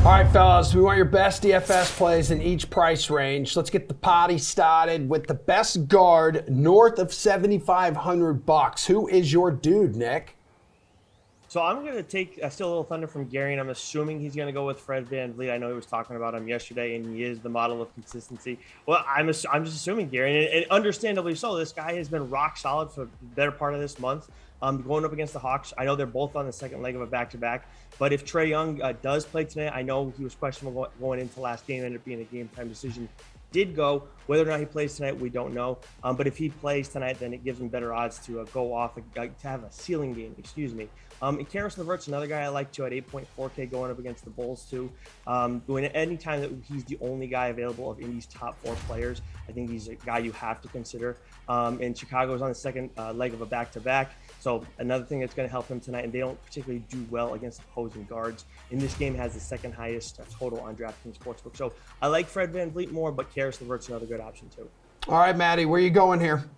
All right, fellas, we want your best DFS plays in each price range. Let's get the party started with the best guard north of $7,500. Who is your dude, Nick? So I'm going to take steal a little thunder from Gary, and I'm assuming he's going to go with Fred VanVleet. I know he was talking about him yesterday, and he is the model of consistency. Well, I'm just assuming Gary, and understandably so. This guy has been rock solid for the better part of this month. Going up against the Hawks, I know they're both on the second leg of a back-to-back. But if Trae Young does play tonight, I know he was questionable going into last game, ended up being a game-time decision. Did go. Whether or not he plays tonight, we don't know. But if he plays tonight, then it gives him better odds to go off, to have a ceiling game, excuse me. And Karis LeVert's another guy I like too at 8.4K going up against the Bulls too. Anytime that he's the only guy available of Indy's top 4 players, I think he's a guy you have to consider. And Chicago's on the second leg of a back-to-back. So another thing that's going to help him tonight, and they don't particularly do well against opposing guards. And this game has the second highest total on DraftKings Sportsbook. So I like Fred VanVleet more, but Karis LeVert's another good option too. All right, Maddie, where are you going here?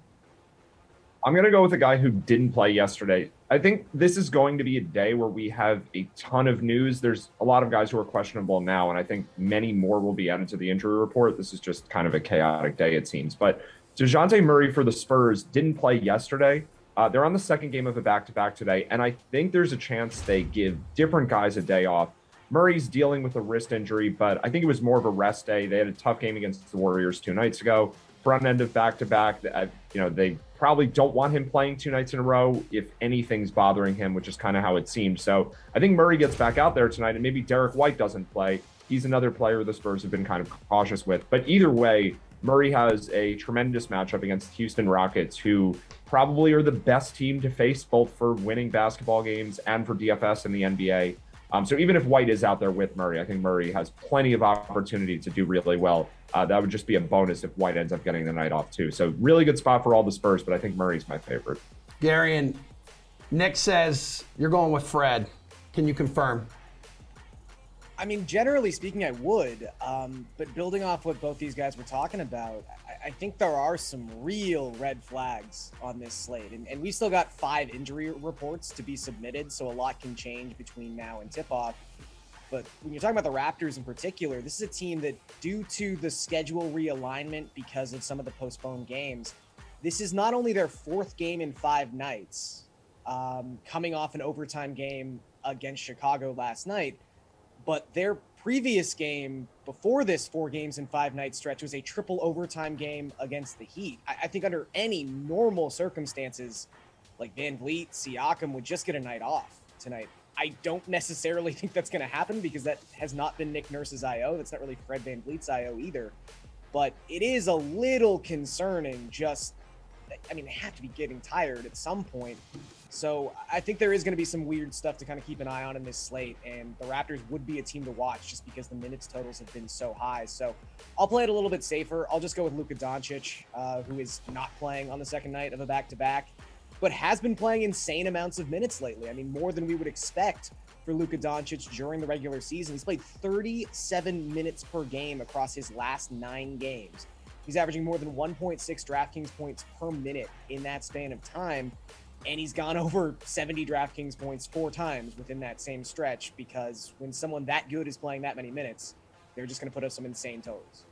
I'm going to go with a guy who didn't play yesterday. I think this is going to be a day where we have a ton of news. There's a lot of guys who are questionable now, and I think many more will be added to the injury report. This is just kind of a chaotic day, it seems. But DeJounte Murray for the Spurs didn't play yesterday. They're on the second game of a back-to-back today, and I think there's a chance they give different guys a day off. Murray's dealing with a wrist injury, but I think it was more of a rest day. They had a tough game against the Warriors 2 nights ago. Front end of back-to-back, they probably don't want him playing 2 nights in a row if anything's bothering him, which is kind of how it seemed. So I think Murray gets back out there tonight, and maybe Derek White doesn't play. He's another player the Spurs have been kind of cautious with. But either way, Murray has a tremendous matchup against the Houston Rockets, who probably are the best team to face both for winning basketball games and for DFS in the NBA. So even if White is out there with Murray, I think Murray has plenty of opportunity to do really well. That would just be a bonus if White ends up getting the night off too. So really good spot for all the Spurs, but I think Murray's my favorite. Garion, Nick says you're going with Fred. Can you confirm? I mean, generally speaking, I would. But building off what both these guys were talking about, I think there are some real red flags on this slate. And we still got 5 injury reports to be submitted, so a lot can change between now and tip-off. But when you're talking about the Raptors in particular, this is a team that, due to the schedule realignment because of some of the postponed games, this is not only their 4th game in 5 nights, coming off an overtime game against Chicago last night, but their previous game before this 4 games in 5 night stretch was a triple overtime game against the Heat. I think under any normal circumstances, like VanVleet, Siakam would just get a night off tonight. I don't necessarily think that's going to happen because that has not been Nick Nurse's IO. That's not really Fred VanVleet's IO either. But it is a little concerning they have to be getting tired at some point. So I think there is going to be some weird stuff to kind of keep an eye on in this slate, and the Raptors would be a team to watch just because the minutes totals have been so high. So I'll play it a little bit safer. I'll just go with Luka Doncic, who is not playing on the second night of a back-to-back, but has been playing insane amounts of minutes lately. I mean, more than we would expect for Luka Doncic during the regular season. He's played 37 minutes per game across his last 9 games. He's averaging more than 1.6 DraftKings points per minute in that span of time. And he's gone over 70 DraftKings points 4 times within that same stretch, because when someone that good is playing that many minutes, they're just going to put up some insane totals.